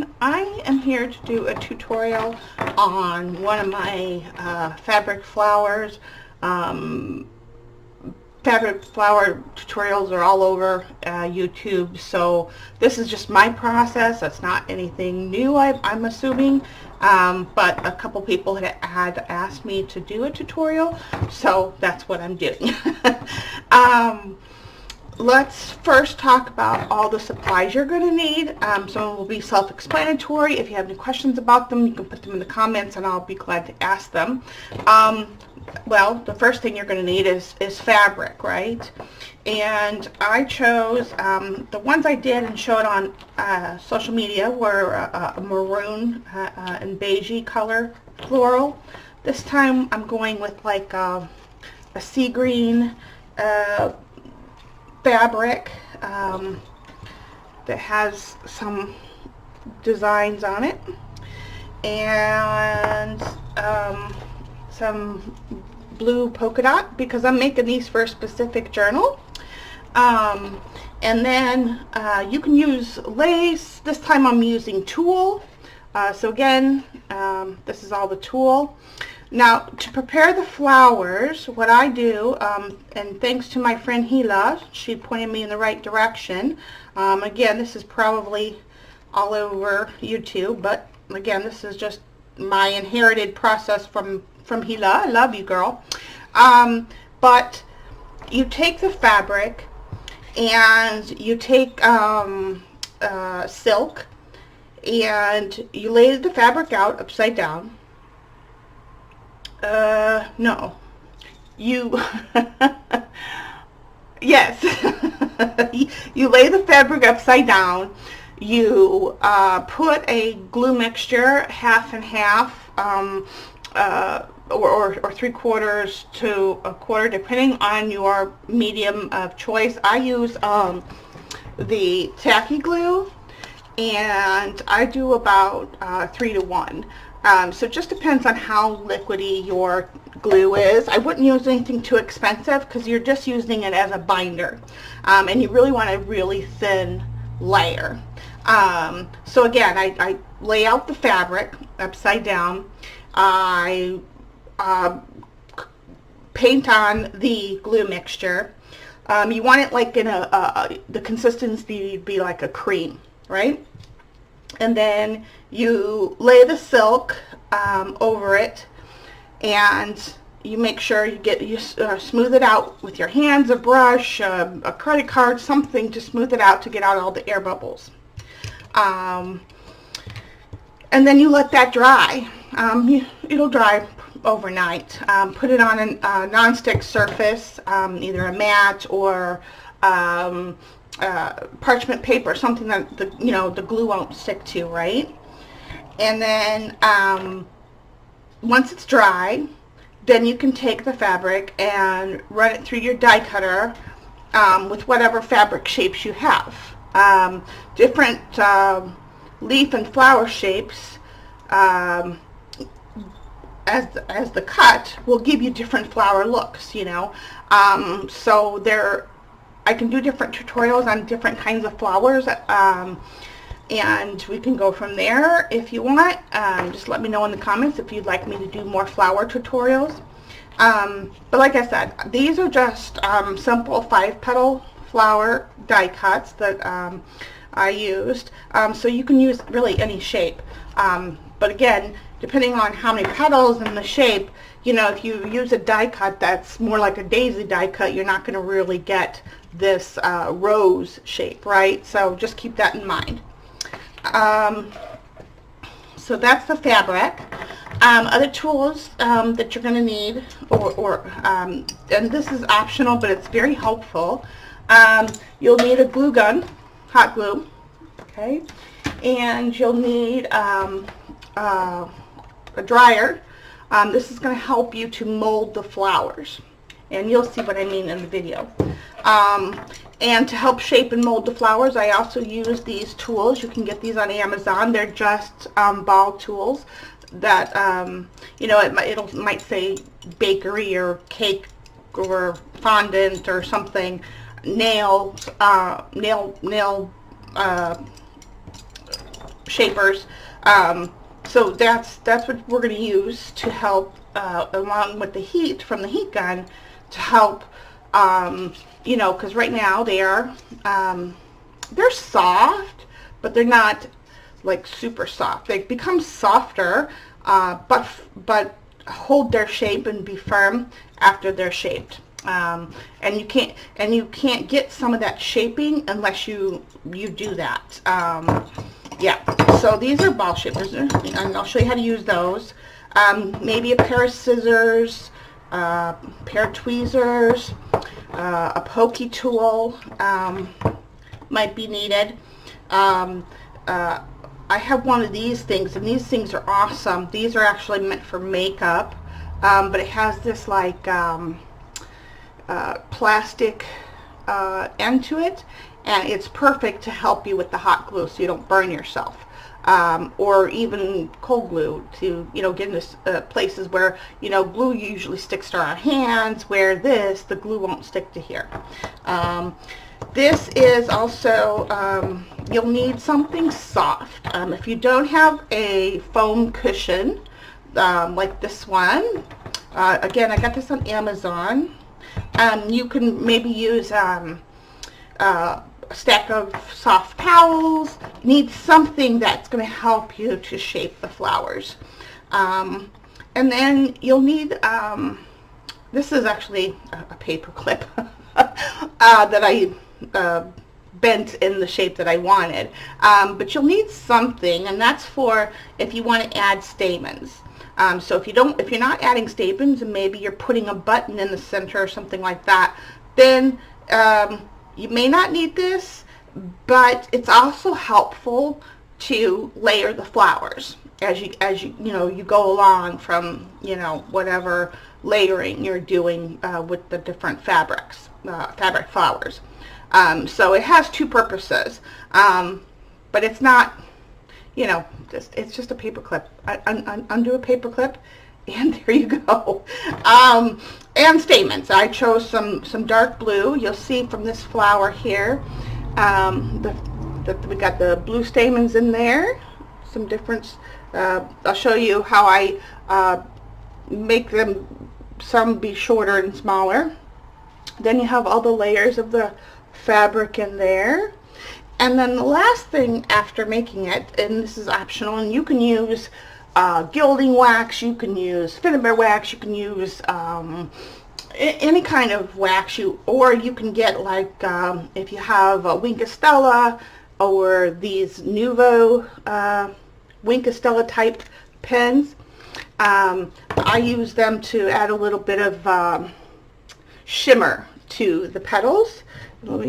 everyone. I am here to do a tutorial on one of my fabric flowers. Fabric flower tutorials are all over YouTube, so this is just my process. That's not anything new, I'm assuming, but a couple people had asked me to do a tutorial, so that's what I'm doing. Let's first talk about all the supplies you're going to need. Some of them will be self-explanatory. If you have any questions about them, you can put them in the comments and I'll be glad to ask them. Well, the first thing you're going to need is fabric, right? And I chose, the ones I did and showed on social media were a maroon and beigey color floral. This time I'm going with like a sea green fabric that has some designs on it, and some blue polka dot because I'm making these for a specific journal. And then you can use lace. This time I'm using tulle. So again, this is all the tulle. Now, to prepare the flowers, what I do, and thanks to my friend Hila, she pointed me in the right direction. Again, this is probably all over YouTube, but again, this is just my inherited process from Hila. I love you, girl. But you take the fabric and you take silk and you lay the fabric out upside down. No. You, yes. You lay the fabric upside down. You put a glue mixture, half and half, or 3/4 to a quarter, depending on your medium of choice. I use the tacky glue, and I do about 3 to 1. So it just depends on how liquidy your glue is. I wouldn't use anything too expensive because you're just using it as a binder, and you really want a really thin layer. So again, I lay out the fabric upside down. I paint on the glue mixture. You want it like in the consistency be like a cream, right? And then you lay the silk over it, and you make sure you smooth it out with your hands, a brush, a credit card, something to smooth it out to get out all the air bubbles. And then you let that dry. It'll dry overnight. Put it on a non-stick surface, either a mat or parchment paper, something that the glue won't stick to, right? And then once it's dry, then you can take the fabric and run it through your die cutter with whatever fabric shapes you have. Different leaf and flower shapes as the cut will give you different flower looks, so I can do different tutorials on different kinds of flowers, and we can go from there if you want. Just let me know in the comments if you'd like me to do more flower tutorials. But like I said, these are just simple 5-petal flower die cuts that I used. So you can use really any shape. But again, depending on how many petals and the shape, if you use a die cut that's more like a daisy die cut, you're not going to really get this rose shape, right? So just keep that in mind. So that's the fabric. Other tools that you're going to need, and this is optional, but it's very helpful. You'll need a glue gun, hot glue, okay, and you'll need a dryer. This is going to help you to mold the flowers, and you'll see what I mean in the video. And to help shape and mold the flowers, I also use these tools. You can get these on Amazon. They're just ball tools that it might say bakery or cake or fondant or something. shapers. So that's what we're going to use to help, along with the heat from the heat gun, to help, you know, because right now they're soft, but they're not like super soft. They become softer, but hold their shape and be firm after they're shaped. And you can't get some of that shaping unless you do that. Yeah, so these are ball shapers, and I'll show you how to use those. Maybe a pair of scissors, a pair of tweezers, a pokey tool might be needed. I have one of these things, and these things are awesome. These are actually meant for makeup, but it has this like plastic end to it, and it's perfect to help you with the hot glue so you don't burn yourself, or even cold glue to, you know, get into places where, you know, glue usually sticks to our hands, where the glue won't stick to here. This is also, you'll need something soft. If you don't have a foam cushion like this one, again, I got this on Amazon. You can maybe use a stack of soft towels. Need something that's going to help you to shape the flowers. And then you'll need, this is actually a paper clip that I bent in the shape that I wanted. But you'll need something, and that's for if you want to add stamens. So if you're not adding stamens, and maybe you're putting a button in the center or something like that, then you may not need this, but it's also helpful to layer the flowers as you go along from, you know, whatever layering you're doing with the different fabric flowers. So it has two purposes, but it's not, you know, it's just a paper clip. Undo a paper clip, and there you go. And stamens. I chose some dark blue. You'll see from this flower here that we got the blue stamens in there. Some difference. I'll show you how I make them, some be shorter and smaller. Then you have all the layers of the fabric in there. And then the last thing after making it, and this is optional, and you can use gilding wax, you can use Finnabair wax, you can use any kind of wax, or you can get like, if you have a Wink of Stella or these Nuvo Wink of Stella type pens, I use them to add a little bit of shimmer to the petals. Let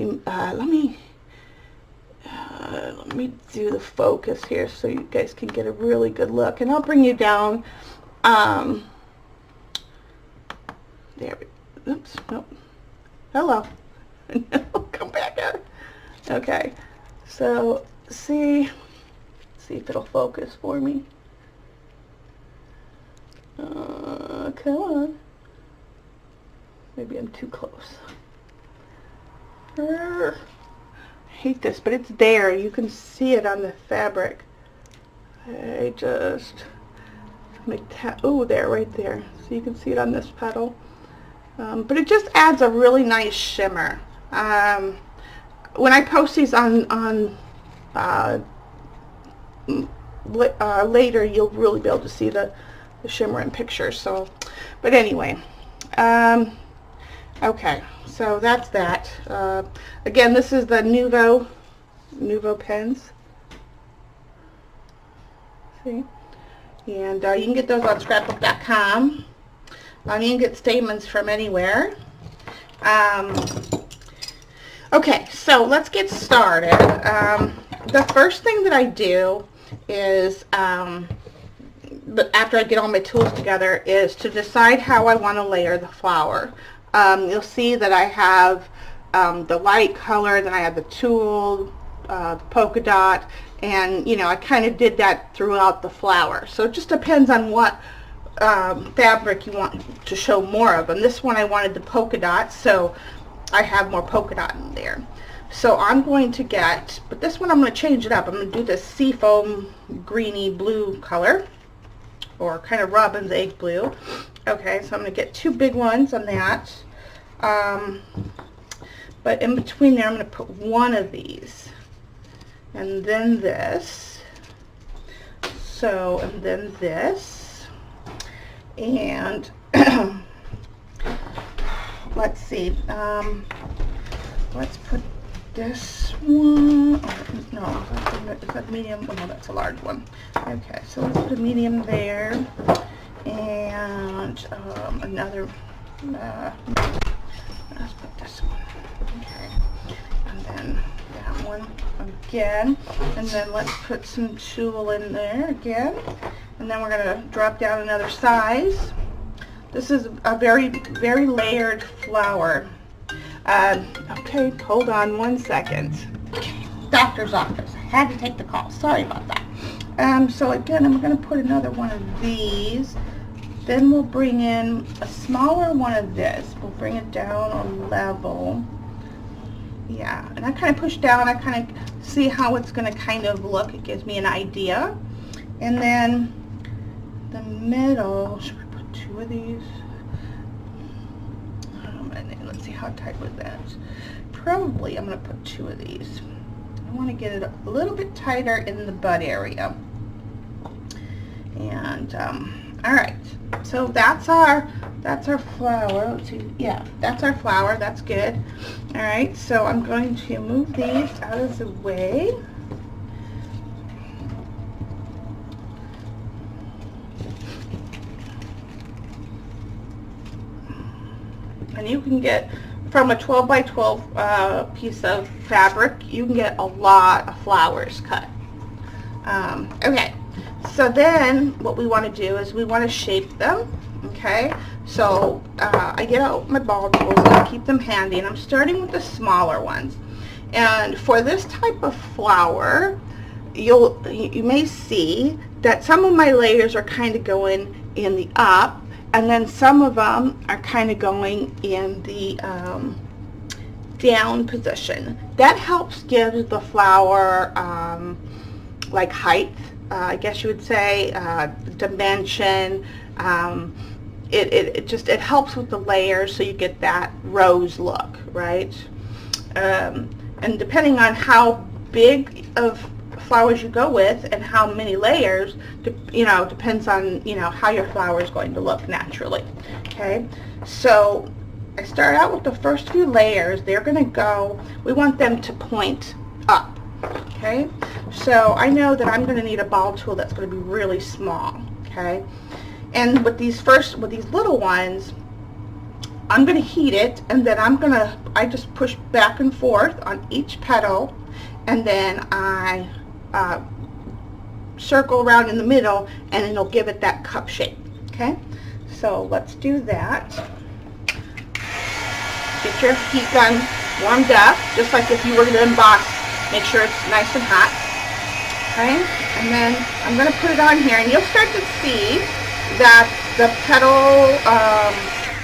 me do the focus here so you guys can get a really good look, and I'll bring you down. There we, oops, nope. Hello. Come back out. Okay, so see if it'll focus for me. Come on. Maybe I'm too close. I hate this, but it's there. You can see it on the fabric. I just make oh, there, right there. So you can see it on this petal. But it just adds a really nice shimmer. When I post these on later, you'll really be able to see the shimmer in pictures. So, but anyway, okay, so that's that. Again, this is the Nuvo pens. See, and you can get those on scrapbook.com. You can get stamens from anywhere. Okay, so let's get started. The first thing that I do is, after I get all my tools together, is to decide how I want to layer the flower. You'll see that I have the light color, then I have the tulle, the polka dot, and you know, I kind of did that throughout the flower. So it just depends on what fabric you want to show more of. And this one I wanted the polka dot, so I have more polka dot in there. So I'm going to get, but this one I'm going to change it up. I'm going to do this seafoam greeny blue color, or kind of robin's egg blue. Okay, so I'm going to get 2 big ones on that. But in between there, I'm going to put 1 of these. And then this. So, and then this. And let's see. Let's put this one. Oh, no, is that medium? Oh, no, that's a large one. Okay, so let's put a medium there. And another. Let's put this one. Okay. And then that one again. And then let's put some tulle in there again. And then we're going to drop down another size. This is a very, very layered flower. Okay, hold on 1 second. Doctor's office. I had to take the call. Sorry about that. So again, I'm going to put another one of these. Then we'll bring in a smaller one of this. We'll bring it down a level. Yeah, and I kind of push down. I kind of see how it's going to kind of look. It gives me an idea. And then the middle, should we put 2 of these? And let's see how tight was that. Probably I'm going to put 2 of these. I want to get it a little bit tighter in the bud area. And all right, so that's our flower. Let's see. Yeah, that's our flower. That's good. All right, so I'm going to move these out of the way. And you can get, from a 12 by 12 piece of fabric, you can get a lot of flowers cut. Okay. So then what we want to do is we want to shape them, okay? So I get out my ball tools and I keep them handy, and I'm starting with the smaller ones. And for this type of flower, you may see that some of my layers are kind of going in the up, and then some of them are kind of going in the down position. That helps give the flower like height. I guess you would say, dimension. It helps with the layers, so you get that rose look, right? And depending on how big of flowers you go with and how many layers, depends on how your flower is going to look naturally. Okay, so I start out with the first few layers. They're going to go. We want them to point up. Okay, so I know that I'm going to need a ball tool that's going to be really small. Okay, and with these little ones, I'm going to heat it, and then I just push back and forth on each petal, and then I circle around in the middle, and it'll give it that cup shape. Okay, so let's do that. Get your heat gun warmed up, just like if you were going to emboss. Make sure it's nice and hot. Okay, and then I'm going to put it on here, and you'll start to see that the petal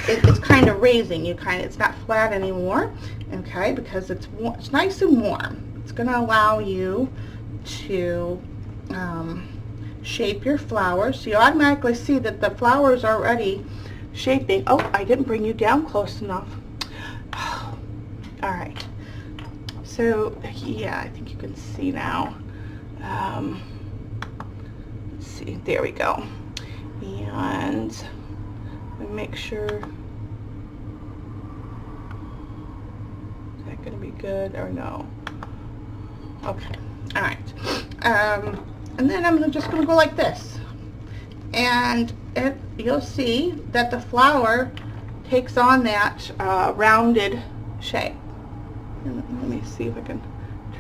it's kind of raising. It's not flat anymore. Okay, because it's nice and warm. It's going to allow you to shape your flowers. So you automatically see that the flowers are already shaping. Oh, I didn't bring you down close enough. All right. So yeah, I think you can see now. Let's see, there we go. And make sure, is that going to be good or no? Okay, all right. And then I'm just going to go like this, and you'll see that the flower takes on that rounded shape. And let me see if I can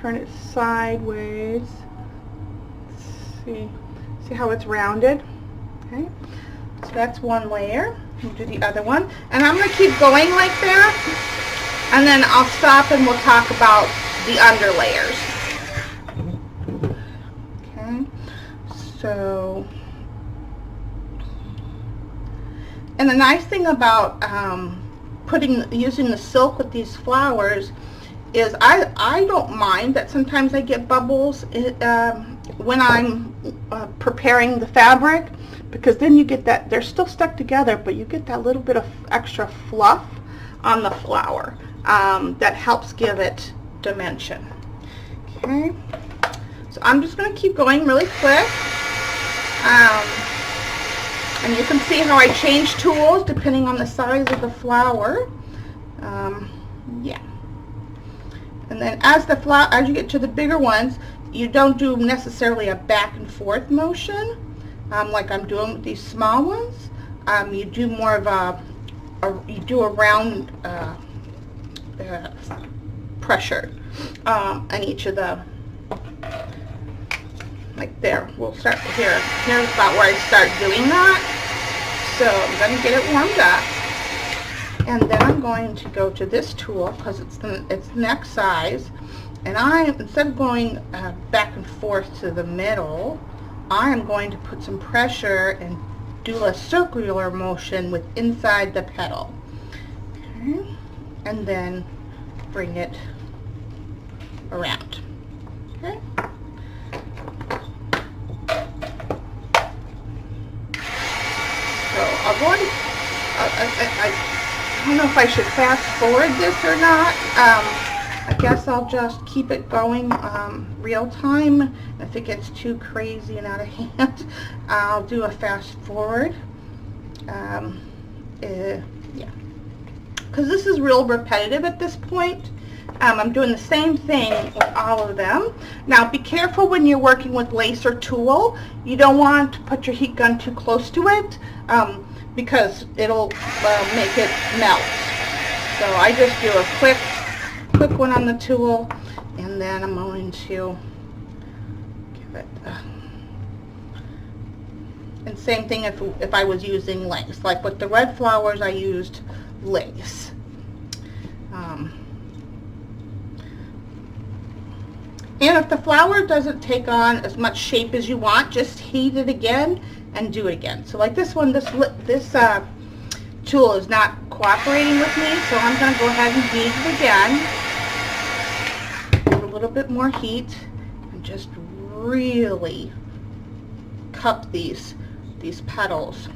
turn it sideways. See how it's rounded? Okay, so that's one layer. We'll do the other one, and I'm going to keep going like that, and then I'll stop and we'll talk about the under layers. Okay, so, and the nice thing about using the silk with these flowers is I don't mind that sometimes I get bubbles when I'm preparing the fabric, because then you get that, they're still stuck together, but you get that little bit of extra fluff on the flower that helps give it dimension. Okay, so I'm just going to keep going really quick. And you can see how I change tools depending on the size of the flower. Yeah. And then as you get to the bigger ones, you don't do necessarily a back and forth motion like I'm doing with these small ones. You do more of a round pressure on each of the, like there. We'll start here. Here's about where I start doing that. So I'm going to get it warmed up. And then I'm going to go to this tool because it's the next size, and instead of going back and forth to the middle, I am going to put some pressure and do a circular motion with inside the petal. Okay. And then bring it around. Okay. So I'll go on. I don't know if I should fast forward this or not. I guess I'll just keep it going real time. If it gets too crazy and out of hand, I'll do a fast forward. Yeah, because this is real repetitive at this point. I'm doing the same thing with all of them. Now be careful when you're working with lace or tulle. You don't want to put your heat gun too close to it. Because it'll make it melt. So I just do a quick one on the tool, and then I'm going to give it and same thing if I was using lace. Like with the red flowers, I used lace. And if the flower doesn't take on as much shape as you want, just heat it again and do it again. So like this one, this tool is not cooperating with me, so I'm going to go ahead and heat it again. Give it a little bit more heat and just really cup these petals.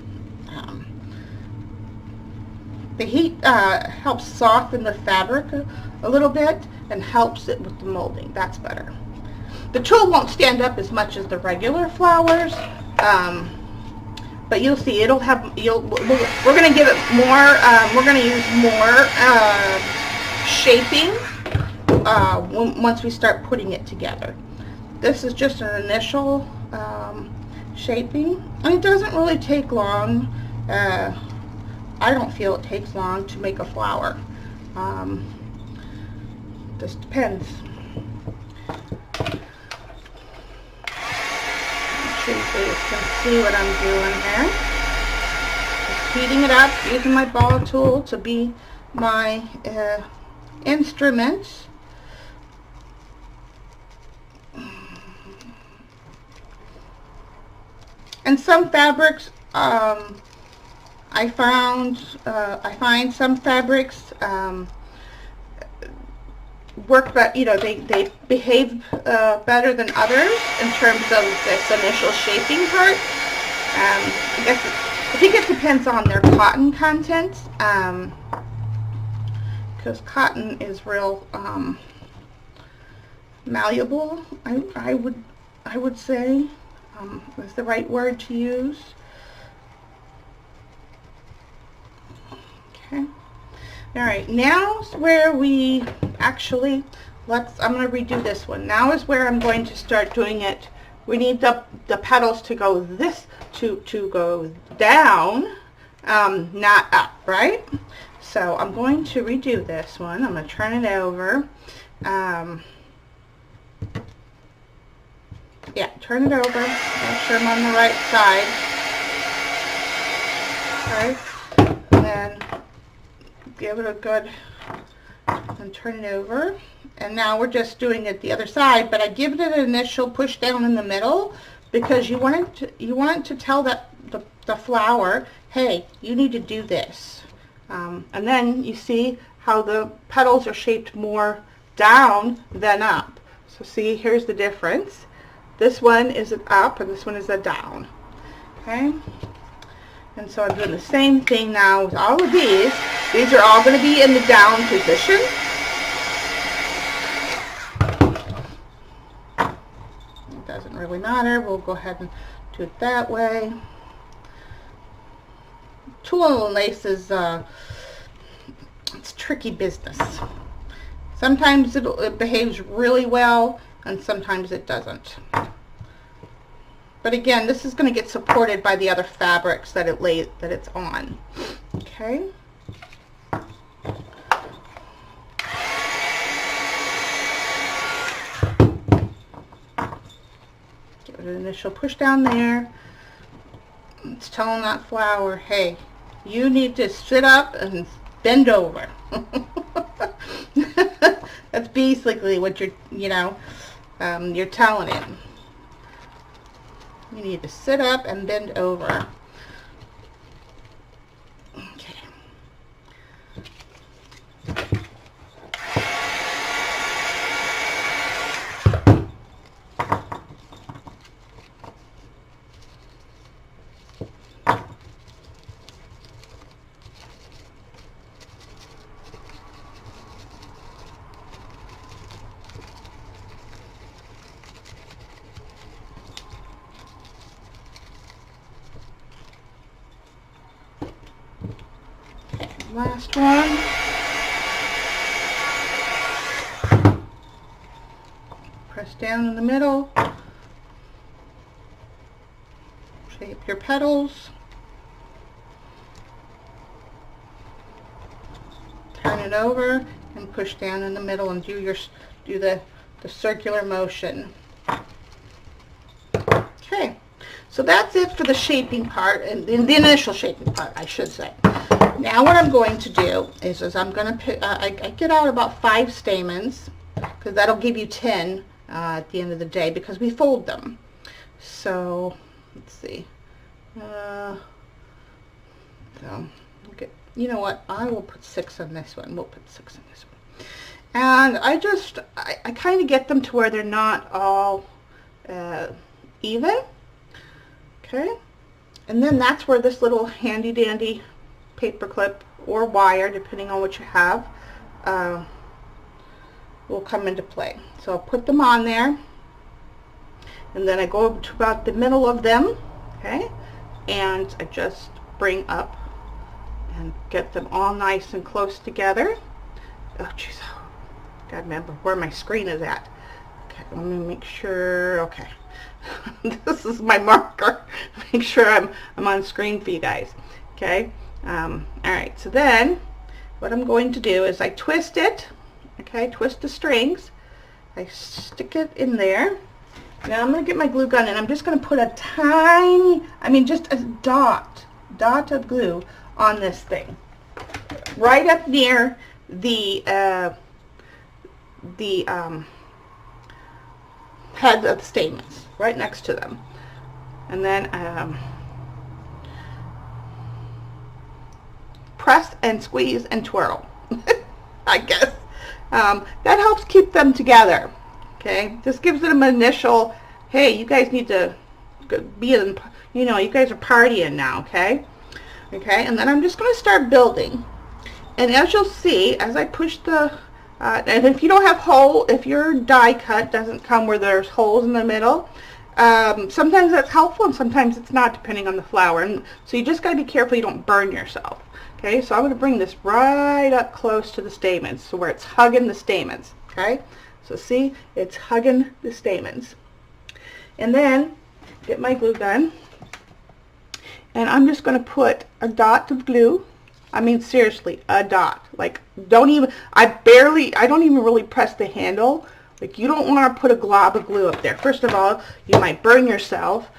The heat helps soften the fabric a little bit and helps it with the molding. That's better. The tool won't stand up as much as the regular flowers. But you'll see it'll have, we're going to give it more, we're going to use more shaping once we start putting it together. This is just an initial shaping, and it doesn't really take long. I don't feel it takes long to make a flower. Just depends. So you can see what I'm doing here. Just heating it up, using my ball tool to be my instrument. And some fabrics, I find some fabrics work, but they behave better than others in terms of this initial shaping part. I think it depends on their cotton content, because cotton is real malleable. I would say is the right word to use. Okay. All right, now is where we actually, I'm going to redo this one. Now is where I'm going to start doing it. We need the petals to go to go down, not up, right? So I'm going to redo this one. I'm going to turn it over. Yeah, turn it over. Make sure I'm on the right side. Okay. And then give it a good, and turn it over. And now we're just doing it the other side, but I give it an initial push down in the middle because you want to tell the flower, hey, you need to do this. And then you see how the petals are shaped more down, then up. So see, here's the difference. This one is an up and this one is a down. Okay? And so I'm doing the same thing now with all of these. These are all going to be in the down position. It doesn't really matter. We'll go ahead and do it that way. Tulle and lace is it's tricky business. Sometimes it behaves really well, and sometimes it doesn't. But again, this is going to get supported by the other fabrics that it's on. Okay. Give it an initial push down there. It's telling that flower, hey, you need to sit up and bend over. That's basically what you're telling it. You need to sit up and bend over. Okay. Last one. Press down in the middle. Shape your petals. Turn it over and push down in the middle and do the circular motion. Okay, so that's it for the shaping part, and the initial shaping part, I should say. Now what I'm going to do is I'm going to pick, I get out about 5 stamens, because that'll give you 10 at the end of the day, because we fold them. So let's see. So okay, you know what? I will put 6 on this one. We'll put 6 on this one. And I kind of get them to where they're not all even. Okay, and then that's where this little handy dandy paper clip or wire, depending on what you have, will come into play. So I'll put them on there, and then I go up to about the middle of them, okay, and I just bring up and get them all nice and close together. Oh jeez, gotta remember where my screen is at. Okay, let me make sure. Okay. This is my marker. Make sure I'm on screen for you guys. Okay. Alright, so then what I'm going to do is I twist it. Okay, twist the strings. I stick it in there. Now I'm going to get my glue gun and I'm just going to put a tiny, just a dot of glue on this thing. Right up near the heads of the stamens, right next to them. And then press and squeeze and twirl. I guess that helps keep them together. Okay, this gives them an initial, hey, you guys need to be in, you guys are partying now. Okay, and then I'm just going to start building, and as you'll see, as I push the and if you don't have if your die cut doesn't come where there's holes in the middle, sometimes that's helpful and sometimes it's not, depending on the flower. And so you just got to be careful you don't burn yourself. Okay, so I'm going to bring this right up close to the stamens, so where it's hugging the stamens. Okay, so see, it's hugging the stamens. And then get my glue gun, and I'm just going to put a dot of glue. Seriously, a dot. Like, I don't even really press the handle. Like, you don't want to put a glob of glue up there. First of all, you might burn yourself,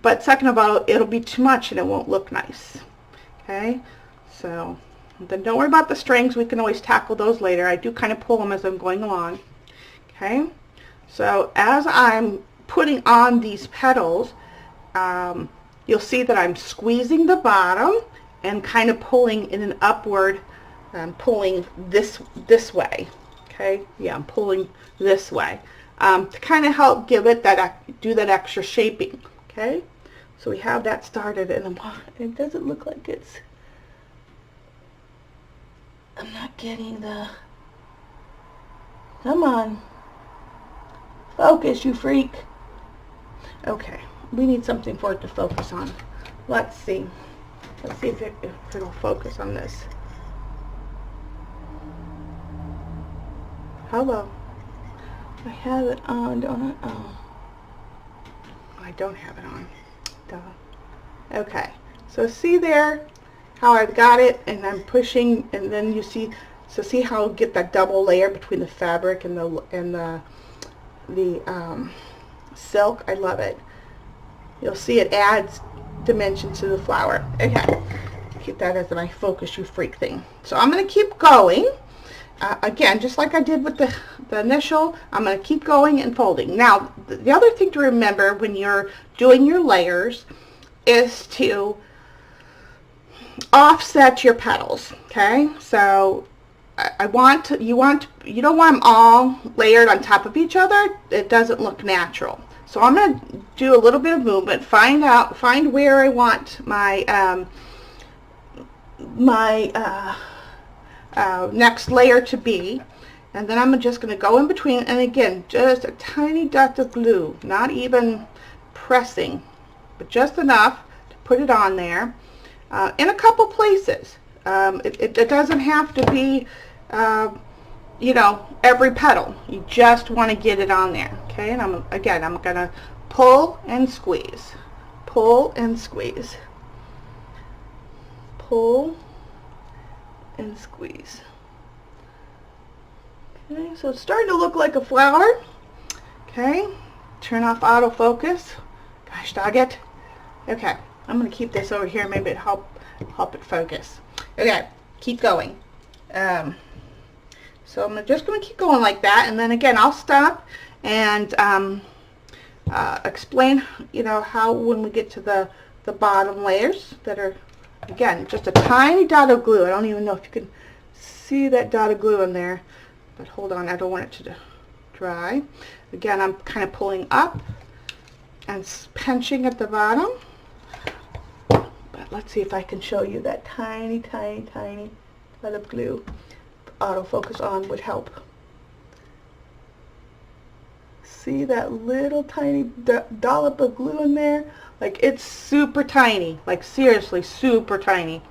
but second of all, it'll be too much and it won't look nice. Okay, so then don't worry about the strings. We can always tackle those later. I do kind of pull them as I'm going along. Okay, so as I'm putting on these petals, you'll see that I'm squeezing the bottom and kind of pulling in an upward, pulling this way. Okay, yeah, I'm pulling this way to kind of help give it that, do that extra shaping. Okay, so we have that started, and it doesn't look like it's, I'm not getting the, come on, focus, you freak. Okay, we need something for it to focus on. Let's see. Let's see if it'll focus on this. Hello. I have it on, don't I? Oh. I don't have it on. Duh. Okay. So see there how I've got it, and I'm pushing, and then you see, so see how I get that double layer between the fabric and the silk. I love it. You'll see it adds dimension to the flower. Okay. Keep that as my focus, you freak thing. So I'm going to keep going. Again, just like I did with the initial, I'm going to keep going and folding. Now, the other thing to remember when you're doing your layers is to offset your petals. Okay, so you don't want them all layered on top of each other. It doesn't look natural. So I'm going to do a little bit of movement, find where I want my next layer to be, and then I'm just going to go in between, and again, just a tiny dot of glue, not even pressing, but just enough to put it on there in a couple places. It doesn't have to be you know, every petal. You just want to get it on there. Okay, and I'm going to pull and squeeze, pull and squeeze, pull and squeeze. Okay, so it's starting to look like a flower. Okay, turn off autofocus. Gosh dog it. Okay, I'm going to keep this over here. Maybe it help it focus. Okay, keep going. So I'm just going to keep going like that, and then again I'll stop and explain, you know, how when we get to the bottom layers that are, again, just a tiny dot of glue. I don't even know if you can see that dot of glue in there, but hold on, I don't want it to dry. Again, I'm kind of pulling up and pinching at the bottom, but let's see if I can show you that tiny dot of glue. Autofocus on would help. See that little tiny dollop of glue in there? Like, it's super tiny, like seriously super tiny.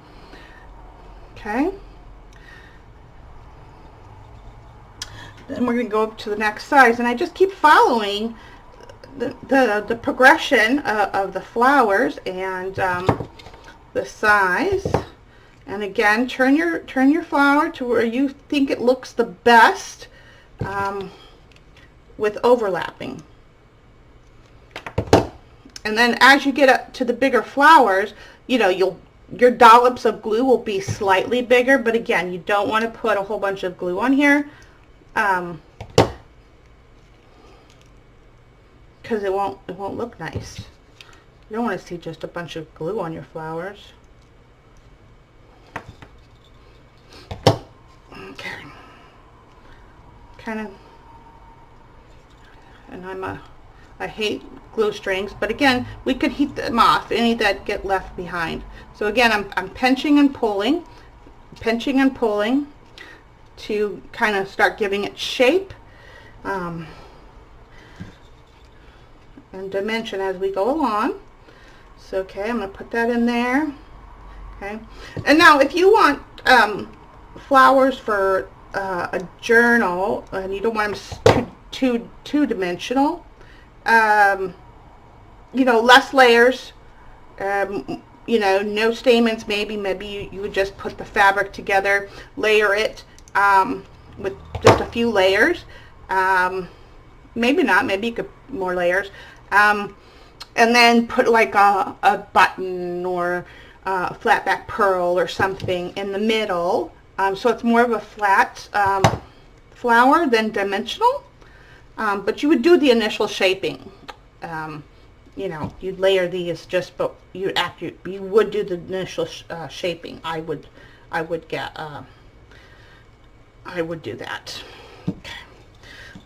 Okay, then we're going to go up to the next size, and I just keep following the progression of the flowers and the size. And again, turn your flower to where you think it looks the best with overlapping. And then as you get up to the bigger flowers, you know, your dollops of glue will be slightly bigger, but again, you don't want to put a whole bunch of glue on here because it won't look nice. You don't want to see just a bunch of glue on your flowers. Okay, kind of, and I hate glue strings, but again, we could heat them off, any that get left behind. So again, I'm pinching and pulling to kind of start giving it shape and dimension as we go along. So okay, I'm going to put that in there. Okay, and now if you want flowers for a journal and you don't want them two-dimensional, you know, less layers, you know, no stamens, maybe you would just put the fabric together, layer it with just a few layers, maybe not, maybe you could more layers, and then put like a button or a flat back pearl or something in the middle, so it's more of a flat flower than dimensional, but you would do the initial shaping. You know, you'd layer these just, but you would do the initial shaping. I would do that. Okay,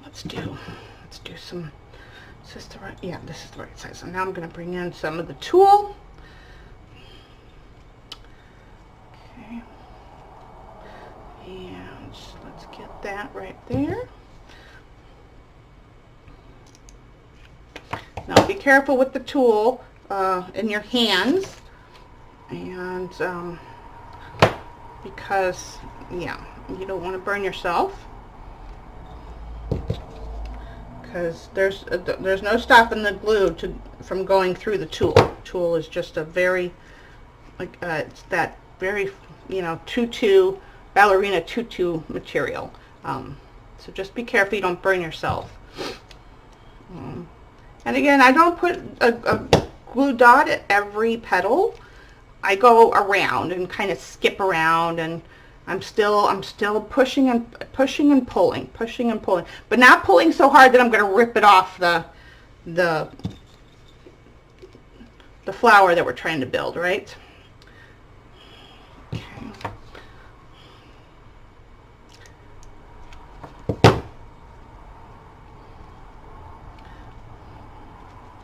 let's do some, is this the right, yeah, this is the right size. So now I'm going to bring in some of the tulle. Okay, and let's get that right there. Now be careful with the tulle in your hands, and because, yeah, you don't want to burn yourself, because there's no stopping the glue from going through the tulle. Tulle is just a very, like, it's that very, you know, tutu, ballerina tutu material. So just be careful you don't burn yourself. And again, I don't put a glue dot at every petal. I go around and kind of skip around, and I'm still pushing and pulling, but not pulling so hard that I'm going to rip it off the flower that we're trying to build, right? Okay.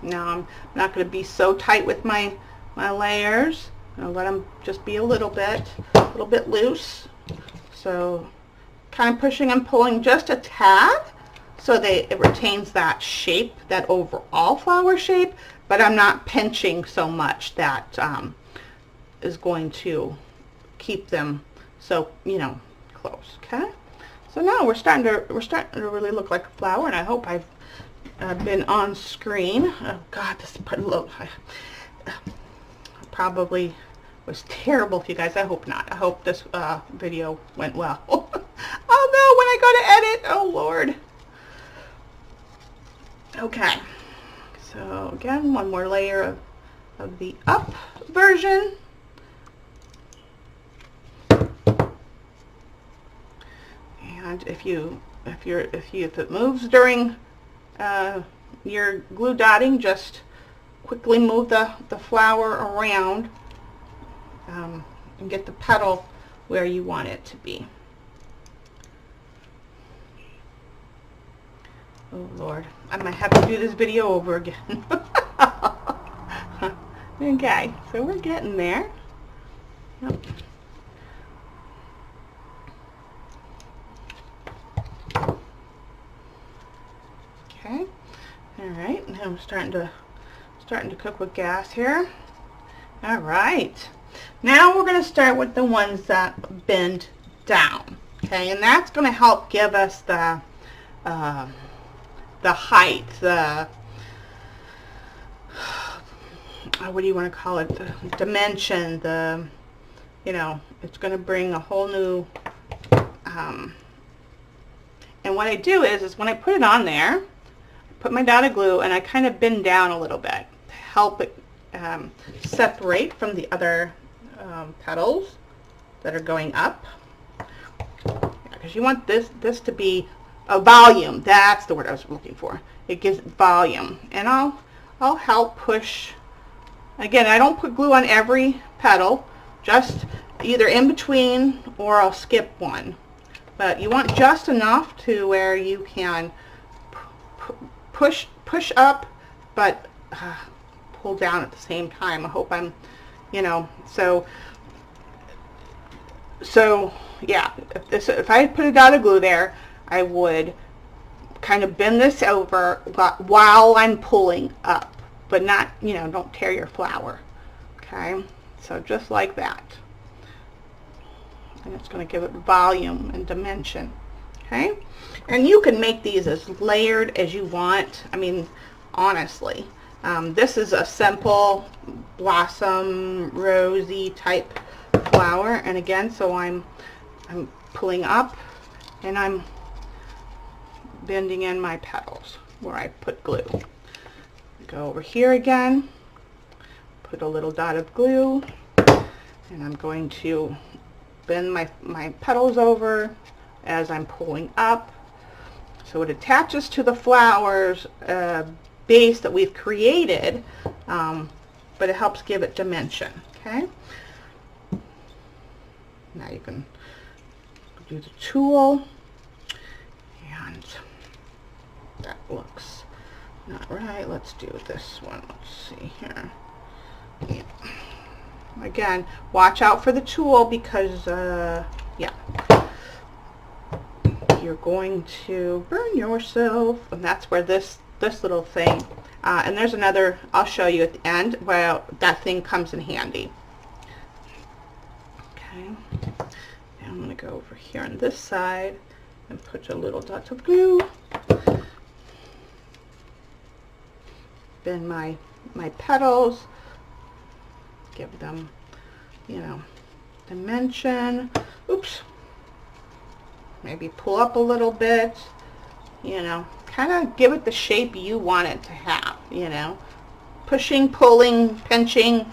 Now I'm not going to be so tight with my layers. I'm going to let them just be a little bit loose. So kind of pushing and pulling just a tad so it retains that shape, that overall flower shape, but I'm not pinching so much that is going to keep them so, you know, close. Okay. So now we're starting to really look like a flower, and I hope I've been on screen. Oh God, this look probably was terrible for you guys. I hope not. I hope this video went well. Oh no, when I go to edit, oh Lord. Okay, so again, one more layer of the up version. And if it moves during your glue dotting, just quickly move the flower around and get the petal where you want it to be. Oh Lord, I might have to do this video over again. Okay, so we're getting there. Yep. Okay. All right. Now I'm starting to cook with gas here. All right. Now we're going to start with the ones that bend down. Okay, and that's going to help give us the height, what do you want to call it, the dimension, you know, it's going to bring a whole new, and what I do is when I put it on there, I put my dot of glue and I kind of bend down a little bit to help it separate from the other petals that are going up, because you want this to be a volume. That's the word I was looking for. It gives volume, and I'll help push. Again, I don't put glue on every petal, just either in between or I'll skip one. But you want just enough to where you can push up, but pull down at the same time. I hope I'm, you know, so yeah, if I put a dot of glue there, I would kind of bend this over while I'm pulling up, but not, you know, don't tear your flower. Okay, so just like that, and it's going to give it volume and dimension. Okay, and you can make these as layered as you want. I mean, honestly, this is a simple blossom rosy type flower, and again, so I'm pulling up and I'm bending in my petals where I put glue. Go over here again, put a little dot of glue, and I'm going to bend my petals over as I'm pulling up, so it attaches to the flower's base that we've created, but it helps give it dimension. Okay, now you can do the tulle, And that looks not right. Let's do this one. Let's see here. Yeah. Again, watch out for the tool because, yeah, you're going to burn yourself. And that's where this little thing, and there's another, I'll show you at the end, where that thing comes in handy. Okay, now I'm going to go over here on this side and put a little dot of glue. Then my petals, give them, you know, dimension. Oops. Maybe pull up a little bit, you know, kind of give it the shape you want it to have, you know. Pushing, pulling, pinching,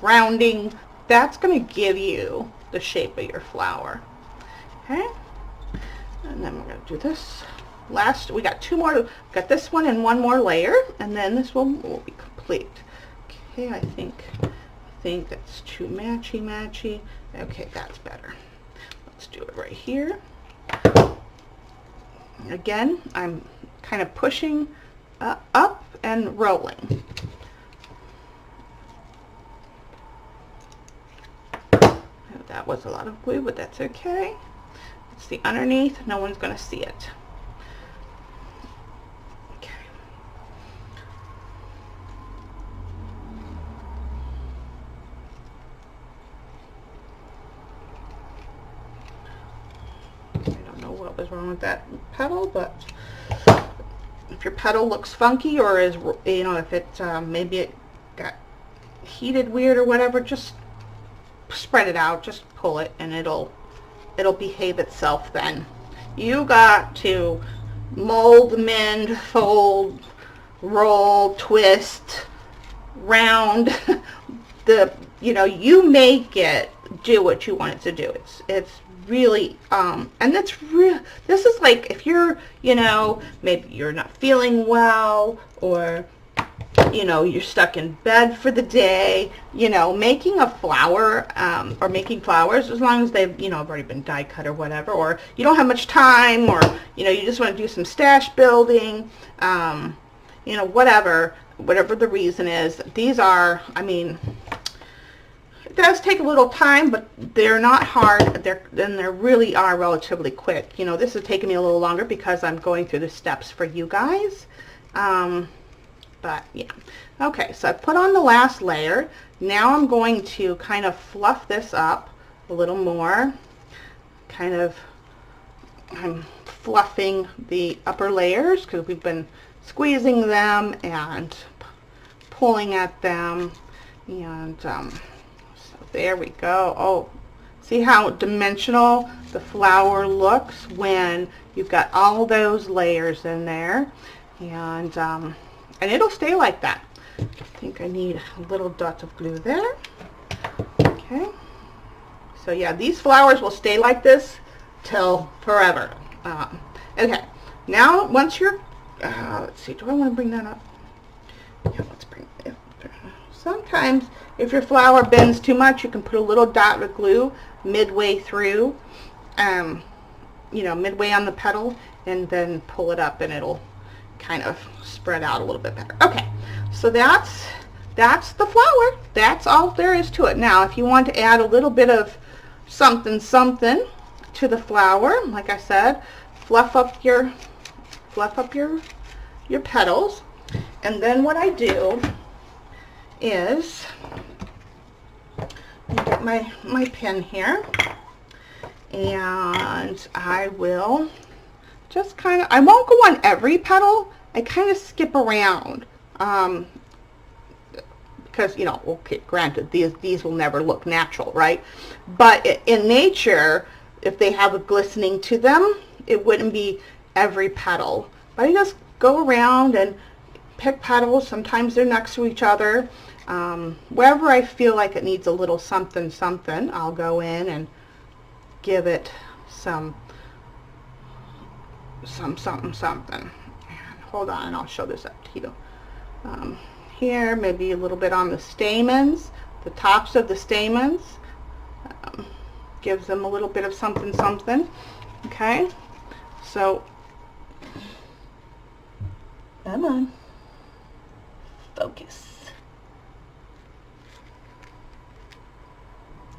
rounding, that's going to give you the shape of your flower. Okay, and then we're going to do this last. We got two more. Got this one and one more layer, and then this one will be complete. Okay, I think that's too matchy. Okay, that's better. Let's do it right here. Again, I'm kind of pushing up and rolling. That was a lot of glue, but that's okay. It's the underneath. No one's going to see it. Okay. I don't know what was wrong with that petal, but if your petal looks funky or is, you know, if it maybe it got heated weird or whatever, just spread it out, just pull it, and it'll behave itself then. You got to mold, mend, fold, roll, twist, round, you know, you make it do what you want it to do. It's really, and that's real. This is like if you're, you know, maybe you're not feeling well, or you know, you're stuck in bed for the day, you know, making a flower, or making flowers, as long as they've, you know, already been die cut or whatever, or you don't have much time, or, you know, you just want to do some stash building, you know, whatever the reason is. These are, I mean, it does take a little time, but they're not hard. They really are relatively quick. You know, this is taking me a little longer because I'm going through the steps for you guys. But yeah. Okay, so I put on the last layer. Now I'm going to kind of fluff this up a little more. I'm fluffing the upper layers because we've been squeezing them and pulling at them. And so there we go. Oh, see how dimensional the flower looks when you've got all those layers in there. And it'll stay like that. I think I need a little dot of glue there. Okay. So yeah, these flowers will stay like this till forever. Okay. Now, once you're, let's see, do I want to bring that up? Yeah, let's bring it up. Sometimes, if your flower bends too much, you can put a little dot of glue midway through, you know, midway on the petal, and then pull it up, and it'll kind of spread out a little bit better. Okay, so that's the flower. That's all there is to it. Now, if you want to add a little bit of something to the flower, like I said, fluff up your petals. And then what I do is get my pin here, and I will just kind of, I won't go on every petal. I kind of skip around, because, you know, okay, granted, these will never look natural, right? But in nature, if they have a glistening to them, it wouldn't be every petal. But I just go around and pick petals. Sometimes they're next to each other. Wherever I feel like it needs a little something, I'll go in and give it some something. And hold on, I'll show this up to you. Here, maybe a little bit on the stamens, the tops of the stamens. Gives them a little bit of something. Okay, So, come on, focus.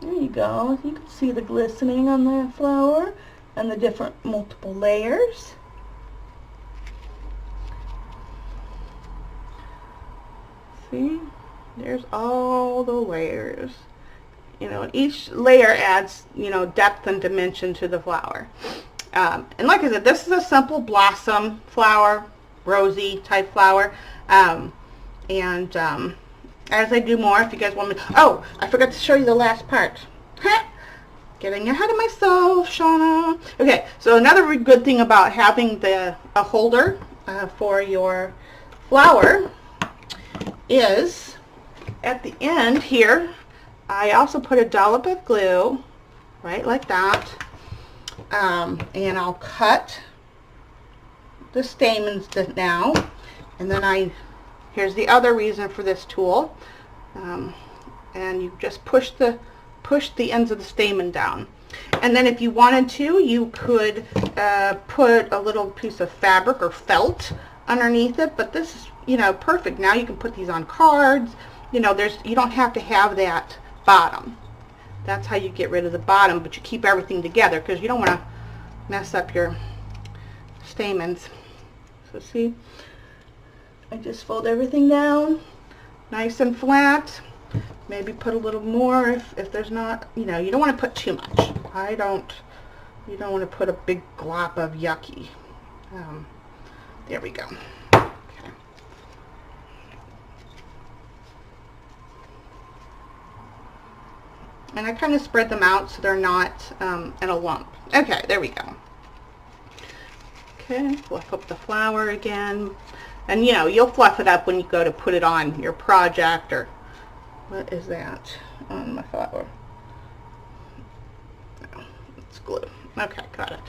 There you go. You can see the glistening on the flower and the different multiple layers. See? There's all the layers. You know, each layer adds, you know, depth and dimension to the flower. And like I said, this is a simple blossom flower, rosy type flower. As I do more, if you guys want me... Oh, I forgot to show you the last part. Getting ahead of myself, Shauna. Okay, so another good thing about having a holder for your flower is at the end here, I also put a dollop of glue, right, like that. And I'll cut the stamens now. And then here's the other reason for this tool. And you just push the ends of the stamen down. And then if you wanted to, you could put a little piece of fabric or felt underneath it, but this is, you know, perfect. Now you can put these on cards. You know, you don't have to have that bottom. That's how you get rid of the bottom, but you keep everything together because you don't want to mess up your stamens. So see, I just fold everything down nice and flat. Maybe put a little more if there's not, you know, you don't want to put too much. You don't want to put a big glop of yucky. There we go. Okay. And I kind of spread them out so they're not in a lump. Okay, there we go. Okay, fluff up the flower again. And you know, you'll fluff it up when you go to put it on your project, or what is that on my flower? Oh, it's glue. Okay, got it.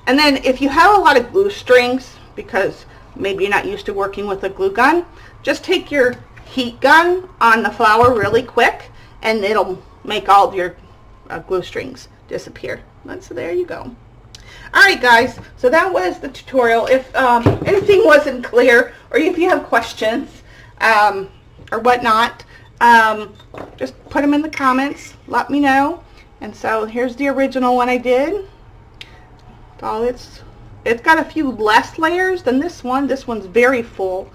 And then if you have a lot of glue strings, because maybe you're not used to working with a glue gun, just take your heat gun on the flower really quick and it'll make all of your glue strings disappear. So there you go. Alright guys, so that was the tutorial. If anything wasn't clear, or if you have questions or whatnot, just put them in the comments, let me know. And so here's the original one I did. It's got a few less layers than this one. This one's very full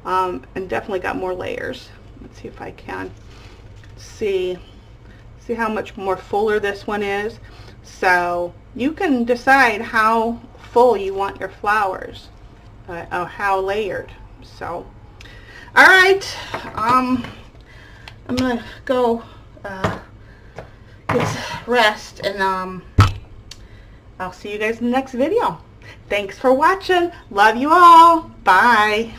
and definitely got more layers. Let's see if I can see how much more fuller this one is. So you can decide how full you want your flowers, or how layered. So alright, I'm gonna go get rest, and I'll see you guys in the next video. Thanks for watching. Love you all. Bye.